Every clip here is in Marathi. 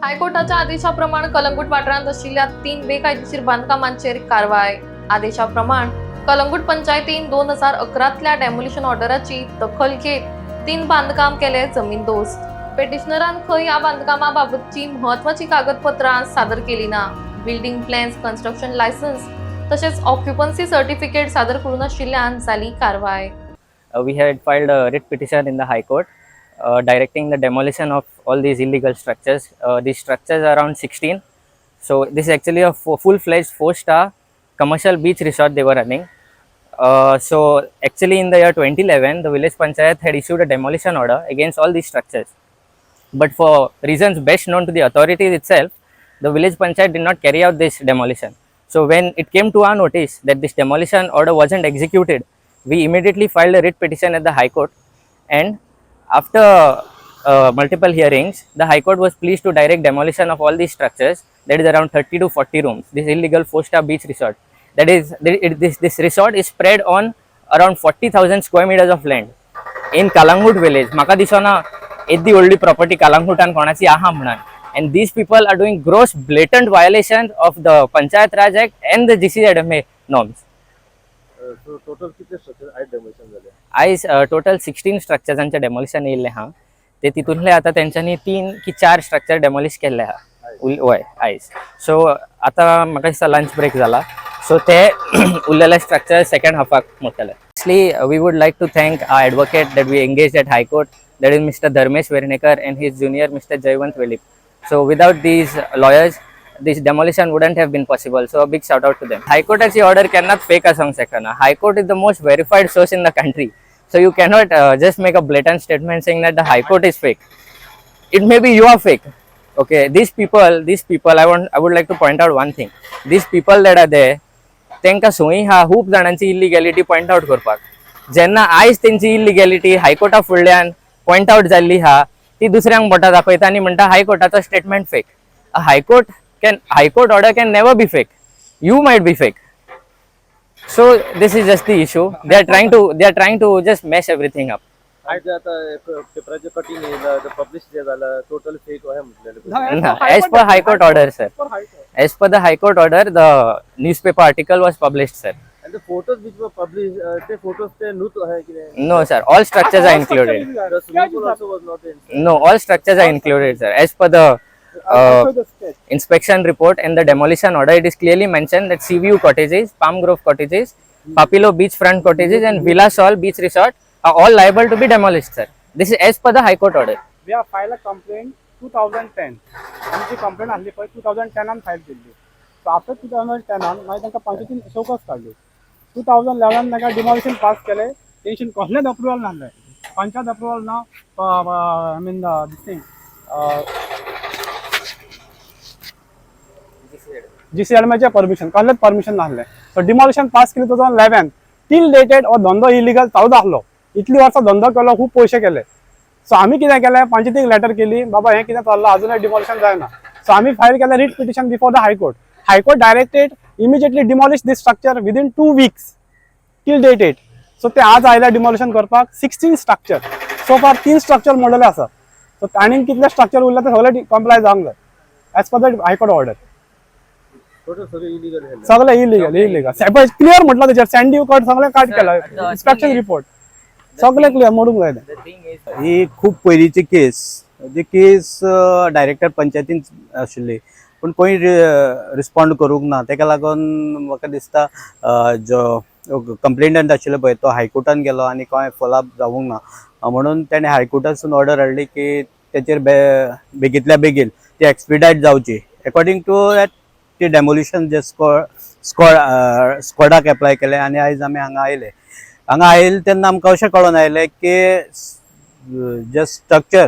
हायकोर्टाच्या आदेशाप्रमाणे कलंगूट वाठारांत आशिल्ल्या 3 बेकायदेशीर बांधकामांचेर कारवाय। आदेशाप्रमाण कलंगूट पंचायतीन 2011तल्या डेमोलिशन ऑर्डराची दखल घेत 3 बांधकाम केले जमीनदोस्त। पेटिशनरान खंय ह्या बांधकामाबाबतची महत्वाची कागदपत्रां सादर केली ना। बिल्डिंग प्लॅन्स, कन्स्ट्रक्शन लायसन्स तसेच ऑक्युपन्सी सर्टिफिकेट सादर करून आशिल्ल्यान जाली कारवाय। We had filed a writ petition in the High Court directing the demolition of all these illegal structures. These structures are around 16. So this is actually a full-fledged 4-star commercial beach resort they were running. So actually in the year 2011, the village panchayat had issued a demolition order against all these structures. But for reasons best known to the authorities itself, the village panchayat did not carry out this demolition. So when it came to our notice that this demolition order wasn't executed, we immediately filed a writ petition at the High Court, and after multiple hearings, the High Court was pleased to direct demolition of all these structures, that is around 30 to 40 rooms, this illegal 4-star beach resort. That is, this resort is spread on around 40,000 square meters of land in Kalangut village. Maka disona the only property Kalangutan konachi aha mnan. And these people are doing gross blatant violations of the Panchayat Raj Act and the GCZMA norms. So total कितने स्ट्रक्चर आज डेमोलिशन झाले? आयज टोटल 16 स्ट्रक्चर्सांचे डेमोलिशन येयल्ले हा। ते तितूंतले आता तेंच्यांनी 3 की 4 स्ट्रक्चर डेमोलिश केल्ले हा वय आयज। सो आता म्हाका दिसता लंच ब्रेक जाला, सो ते उरलेले स्ट्रक्चर सेकंड हाफाक मोडटले। Firstly, we would like to thank our advocate that we engaged at High Court, that is Mr. Dharmesh Vernekar and his junior Mr. Jayavant Velip. So without these lawyers, this demolition wouldn't have been possible. So a big shout out to them. High Court as order cannot fake a song sekana. High Court is the most verified source in the country. So you cannot just make a blatant statement saying that the High Court is fake. It may be you are fake. Okay, these people, I would like to point out one thing. These people that are there, त्यांका सोयी हा खूप जणांची इलिगॅलिटी पॉइंट आउट करपाक। जेन्ना आयज त्यांची इलिगॅलिटी हायकोर्टा फुडल्यान पॉइंट आउट जाल्ली हा, ती दुसऱ्यांक बोटा दाखयता आनी म्हणटा हायकोर्टाचो statement fake. High Court order can never be fake. You might be fake. So this is just the issue. They are trying to just mess everything up. आज आता पेपराचे कटिंग आहे पब्लिश जे झालं टोटल फेक आहे म्हटलेलं। As per High Court order, sir. As per the High Court order, the newspaper article was published, sir. And the photos which were published, the photos ते नूत आहे की नाही? No, sir. All structures are included. The swimming pool also was not inside. No, all structures are included, sir. As per the inspection report and the demolition order, it is clearly mentioned that Seaview cottages, Palm Grove cottages, Papilo beachfront cottages and Villa Sol beach resort are all liable to be demolished, sir. This is as per the High Court order. We have filed a complaint 2010. आमची कंप्लेंट आली पण 2010 फाईल केली. सो आफ्टर 2010 मागीर तांकां पंचायतीन शोकस काडली। 2011 तांकां डिमॉलिशन पास केले, टेन्शन कसलेच अप्रुवल नासले, पंचायत अप्रुवल ना, आय मीन दिस थिंग GCZMAचे परमिशन कसलेच परमिशन नासले। सो डिमॉलिशन पास केली 2011 टील डेटेड हो धंदो इलिगल चालूच आसलो। इतली वर्सां धंदो केलो, खूप पैसे केले। सो आम्ही कितें केलें, पंचायतीक लेटर केली, बाबा हें कितें चल्लां, अजूनय डिमॉलिशन जायना। सो आम्ही फायल केलें writ petition before the high court. High court directed immediately demolish this structure within 2 weeks till dated. So ते आज आयल्या डिमॉलिशन करपाक 16 स्ट्रक्चर। सो फार 3 स्ट्रक्चर मोडलेले आसा। सो आनीक कितले स्ट्रक्चर उरले ते सगळे कंप्लाय जावंक जाय as per the high court order. Total सगळे इलीगल आहे। सगळे इलिगल क्लियर म्हटलं त्याच्यात सँडी कट सगळे काट केला, इन्स्पेक्शन रिपोर्ट सगळे क्लियर मोडूंक जाय। ही खूप पयलीची केस, जी केस डायरेक्टर पंचायतीन आशिल्ली पण कोणी रिस्पॉन्ड करूंक ना। तेका लागून म्हाका दिसता जो कंप्लेनंट आशिल्लो पळय तो हायकोर्टान गेलो आनी काय फॉलोअप जावंक ना, म्हणून ताणें हायकोर्टासून ऑर्डर हाडली की तेचेर बेगींतल्या बेगीन ती एक्सपिडायट जावची। अकॉर्डिंग टू दॅट ती डेमोलिशन जे स्क्वॉडाक एप्लाय केले आनी आयज आमी हांगा आयले तेन्ना आमकां अशें कळून आयलें की जे स्ट्रक्चर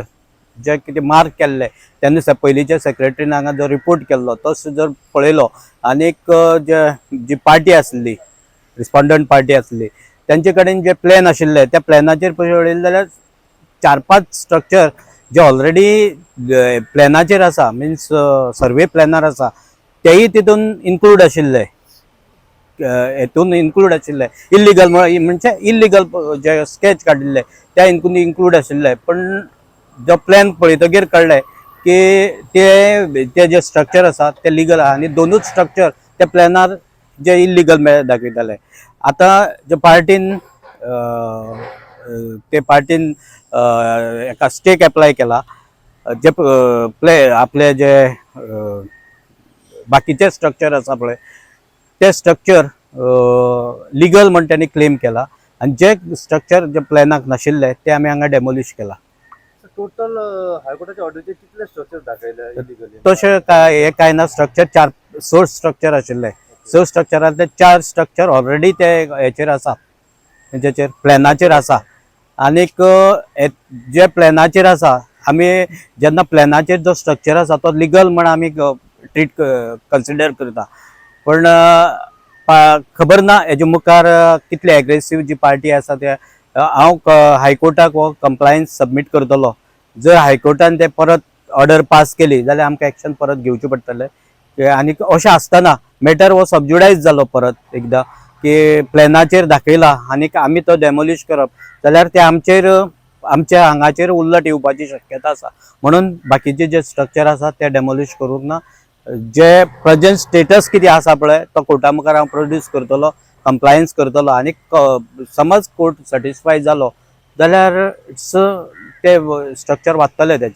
जे कितें मार्क केल्ले तेन्ना पयलींच्या सेक्रेटरीन हांगा जो रिपोर्ट केल्लो तो जर पळयलो आनीक जी पार्टी आसली, रिस्पॉन्डंट पार्टी आसली, तेंचे कडेन जे प्लॅन आशिल्ले त्या प्लॅनाचेर पळयलें जाल्यार 4-5 स्ट्रक्चर जे ऑलरेडी प्लॅनाचेर आसा, मिन्स सर्वे प्लॅनार आसा, तेही तितून इन्क्लूड आशिल्ले, हेतून इन्क्लूड आशिल्ले इल्लिगल म्हणजे इल्लिगल जे स्केच काडिल्ले त्या इन्क्लूड आशिल्ले। पण जो प्लॅन पळयतकीर कळ्ळें की ते जे स्ट्रक्चर आसा ते लिगल आहा आणि दोनूच स्ट्रक्चर त्या प्लॅनार जे इलिगल दाखयताले. आता जे पार्टीन एका स्टेक एप्लाय केला, जे आपले जे बाकीचे स्ट्रक्चर आसा पळय ते स्ट्रक्चर लिगल म्हण त्यांनी क्लेम केला आणि जे स्ट्रक्चर जे प्लॅनाक नाशिल्ले ते आमी हांगा डेमोलिश केला. टोटल हायकोर्टाच्या ऑर्डरचे कितले स्ट्रक्चर दाखयले इलिगली? तशें काय ना, स्ट्रक्चर 6 स्ट्रक्चर आशिल्ले. 6 स्ट्रक्चरांतले 4 स्ट्रक्चर ऑलरेडी ते हेचेर आसा, जेचेर प्लॅनाचेर आसा. आनीक जे प्लॅनाचेर आसा, आमी जेन्ना प्लॅनाचेर जो स्ट्रक्चर आसा तो लिगल म्हण आमी ट्रीट कन्सिडर करता. पण खबर ना हेजे मुखार कितले एग्रेसीव जी पार्टी आसा ते हांव हायकोर्टाक हो कंप्लायन्स सबमीट करतलो. जर हायकोर्टान ते परत ऑर्डर पास केली जाल्यार आमकां एक्शन परत घेवचें पडटलें. आनी अशें आसतना मॅटर हो सबज्युडायज जालो परत एकदा की प्लॅनाचेर दाखयला आनीक आमी तो डेमोलिश करप जाल्यार ते आमच्या हांगाचेर उल्लट येवपाची शक्यता आसा. म्हणून बाकीचे जे स्ट्रक्चर आसा ते डेमोलिश करूंक ना. जे प्रेजेंट स्टेटस कितें आसा पळय तो कोर्टा मुखार हांव प्रोड्यूस करतलो, कंप्लायन्स करतलो. आनी समज कोर्ट सॅटिस्फाय जालो जाल्यार ते स्ट्रक्चर वाचतले तेचे.